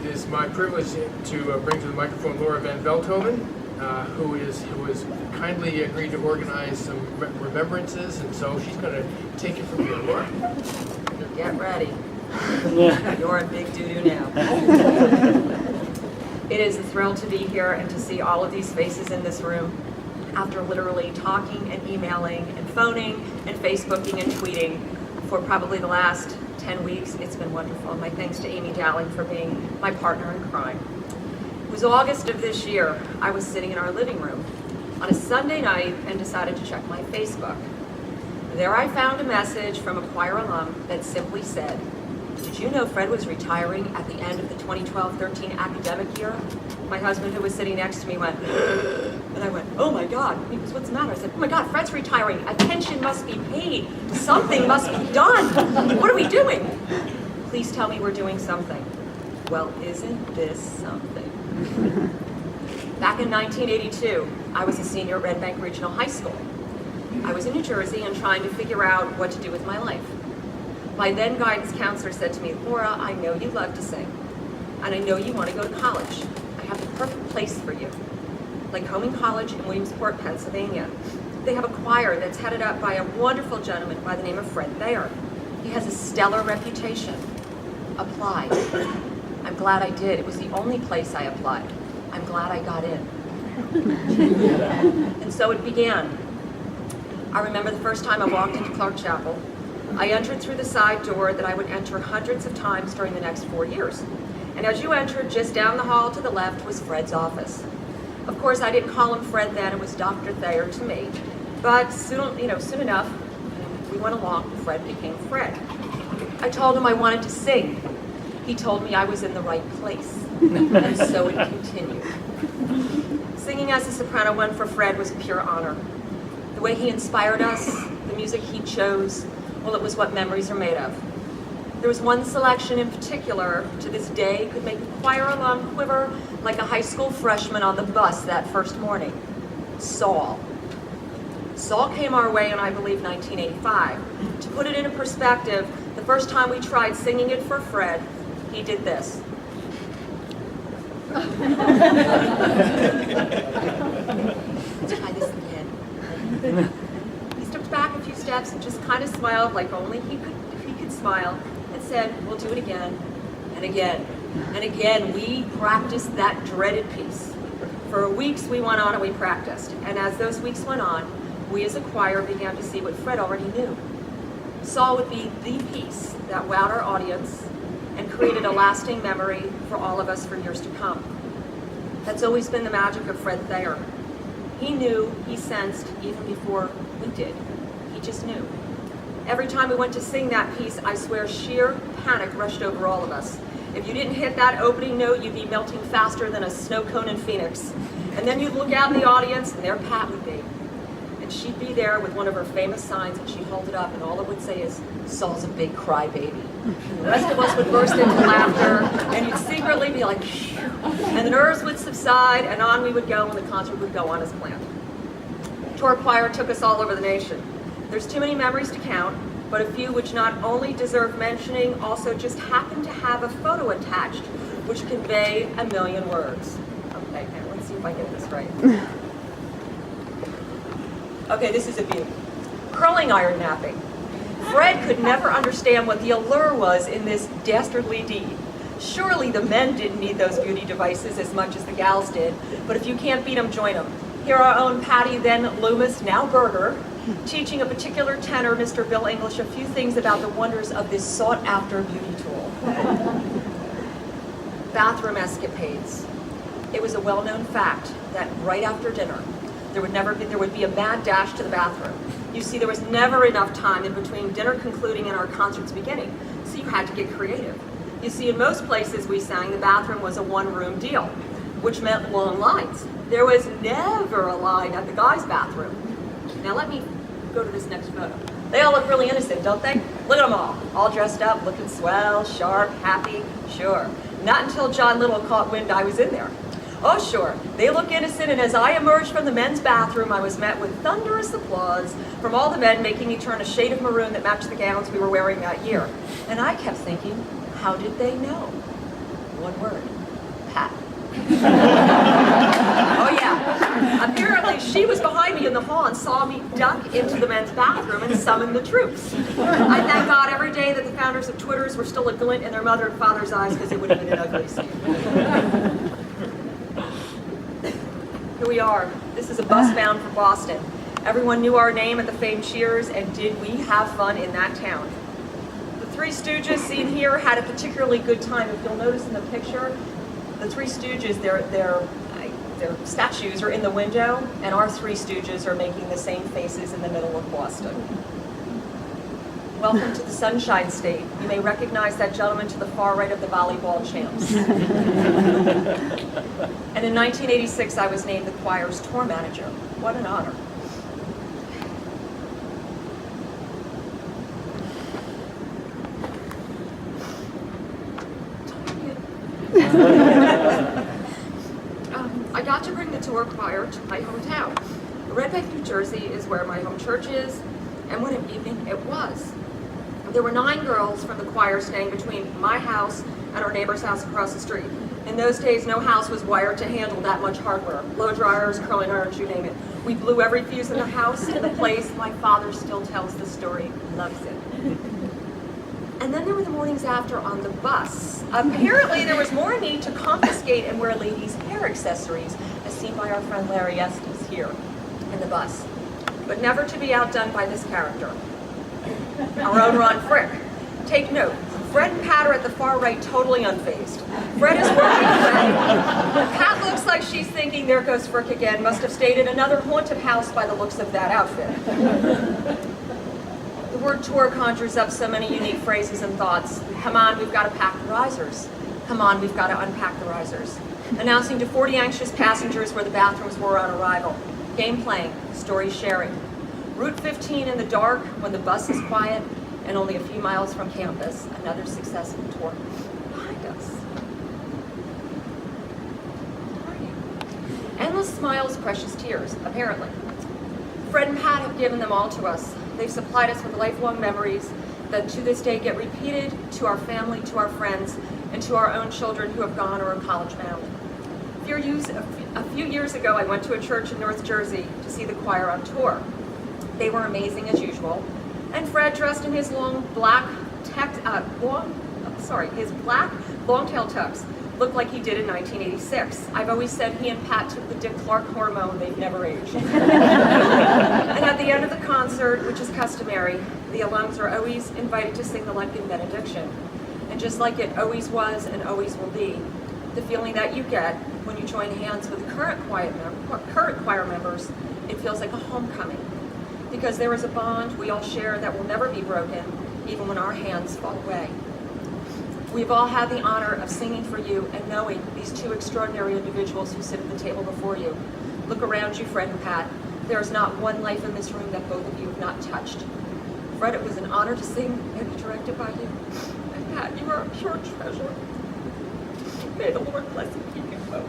it is my privilege to bring to the microphone Laura VanVelthoven, who has kindly agreed to organize some remembrances, and so she's going to take it from here. Laura? Get ready. You're in big doo-doo now. It is a thrill to be here and to see all of these faces in this room after literally talking and emailing and phoning and Facebooking and tweeting for probably the last 10 weeks. It's been wonderful. My thanks to Amy Dowling for being my partner in crime. It was August of this year. I was sitting in our living room on a Sunday night and decided to check my Facebook. There I found a message from a choir alum that simply said, "Did you know Fred was retiring at the end of the 2012-13 academic year?" My husband, who was sitting next to me, went, and I went, "Oh my God." He goes, "What's the matter?" I said, "Oh my God, Fred's retiring. A pension must be paid. Something must be done. What are we doing?" "Please tell me we're doing something." Well, isn't this something? Back in 1982, I was a senior at Red Bank Regional High School. I was in New Jersey and trying to figure out what to do with my life. My then guidance counselor said to me, "Laura, I know you love to sing, and I know you want to go to college. I have the perfect place for you. Lycoming College in Williamsport, Pennsylvania. They have a choir that's headed up by a wonderful gentleman by the name of Fred Thayer. He has a stellar reputation. Apply." I'm glad I did. It was the only place I applied. I'm glad I got in. And so it began. I remember the first time I walked into Clark Chapel. I entered through the side door that I would enter hundreds of times during the next 4 years. And as you entered, just down the hall to the left was Fred's office. Of course, I didn't call him Fred then, it was Dr. Thayer to me. But soon enough, we went along, Fred became Fred. I told him I wanted to sing. He told me I was in the right place. And so it continued. Singing as a soprano one for Fred was a pure honor. The way he inspired us, the music he chose, well, it was what memories are made of. There was one selection in particular, to this day, could make a choir alum quiver like a high school freshman on the bus that first morning. Saul. Saul came our way in, I believe, 1985. To put it into perspective, the first time we tried singing it for Fred, he did this. Let's try this again. He stepped back a few steps and just kind of smiled like only he could smile, and said, "We'll do it again and again and again." We practiced that dreaded piece. For weeks we went on and we practiced, and as those weeks went on, we as a choir began to see what Fred already knew. Saul would be the piece that wowed our audience and created a lasting memory for all of us for years to come. That's always been the magic of Fred Thayer. He knew, he sensed, even before we did. He just knew. Every time we went to sing that piece, I swear sheer panic rushed over all of us. If you didn't hit that opening note, you'd be melting faster than a snow cone in Phoenix. And then you'd look out in the audience, and there Pat would be. And she'd be there with one of her famous signs, and she'd hold it up, and all it would say is, "Saul's a big crybaby." The rest of us would burst into laughter, and you'd secretly be like, "Phew," and the nerves would subside, and on we would go, and the concert would go on as planned. Tour choir took us all over the nation. There's too many memories to count, but a few which not only deserve mentioning, also just happen to have a photo attached, which convey a million words. Okay, let's see if I get this right. Okay, this is a beauty. Curling iron napping. Fred could never understand what the allure was in this dastardly deed. Surely the men didn't need those beauty devices as much as the gals did, but if you can't beat them, join them. Here our own Patty, then Loomis, now Berger, teaching a particular tenor, Mr. Bill English, a few things about the wonders of this sought-after beauty tool. Bathroom escapades. It was a well-known fact that right after dinner, there would be a mad dash to the bathroom. You see, there was never enough time in between dinner concluding and our concerts beginning, so you had to get creative. You see, in most places we sang, the bathroom was a one-room deal, which meant long lines. There was never a line at the guys' bathroom. Now let me go to this next photo. They all look really innocent, don't they? Look at them all dressed up, looking swell, sharp, happy, sure. Not until John Little caught wind I was in there. Oh sure, they look innocent, and as I emerged from the men's bathroom, I was met with thunderous applause from all the men, making me turn a shade of maroon that matched the gowns we were wearing that year. And I kept thinking, how did they know? One word, Pat. Oh yeah. Apparently she was behind me in the hall and saw me duck into the men's bathroom and summon the troops. I thank God every day that the founders of Twitters were still a glint in their mother and father's eyes, because it would have been an ugly scene. Here we are. This is a bus bound for Boston. Everyone knew our name at the famed Cheers, and did we have fun in that town. The Three Stooges seen here had a particularly good time. If you'll notice in the picture, the Three Stooges, their statues are in the window, and our Three Stooges are making the same faces in the middle of Boston. Welcome to the Sunshine State. You may recognize that gentleman to the far right of the volleyball champs. And in 1986, I was named the choir's tour manager. What an honor. I got to bring the tour choir to my hometown. Red Bank, New Jersey is where my home church is, and what an evening it was. There were 9 girls from the choir staying between my house and our neighbor's house across the street. In those days, no house was wired to handle that much hardware. Blow dryers, curling irons, you name it. We blew every fuse in the house, in the place. My father still tells the story, loves it. And then there were the mornings after on the bus. Apparently there was more need to confiscate and wear ladies' hair accessories, as seen by our friend Larry Estes here in the bus. But never to be outdone by this character, our own Ron Frick. Take note, Fred and Pat are at the far right, totally unfazed. Fred is working away. Pat looks like she's thinking, there goes Frick again, must have stayed in another haunted house by the looks of that outfit. The word tour conjures up so many unique phrases and thoughts. Come on, we've got to pack the risers. Come on, we've got to unpack the risers. Announcing to 40 anxious passengers where the bathrooms were on arrival. Game playing, story sharing. Route 15 in the dark when the bus is quiet and only a few miles from campus. Another successful tour behind us. Where are you? Endless smiles, precious tears, apparently. Fred and Pat have given them all to us. They've supplied us with lifelong memories that to this day get repeated to our family, to our friends, and to our own children who have gone or are college bound. A few years ago, I went to a church in North Jersey to see the choir on tour. They were amazing as usual, and Fred, dressed in his black long-tail tux, looked like he did in 1986. I've always said he and Pat took the Dick Clark hormone. They've never aged. And at the end of the concert, which is customary, the alums are always invited to sing the Lycoming benediction. And just like it always was and always will be, the feeling that you get when you join hands with current choir members, it feels like a homecoming. Because there is a bond we all share that will never be broken, even when our hands fall away. We've all had the honor of singing for you and knowing these 2 extraordinary individuals who sit at the table before you. Look around you, Fred and Pat. There is not one life in this room that both of you have not touched. Fred, it was an honor to sing and be directed by you. And Pat, you are a pure treasure. May the Lord bless and keep you both.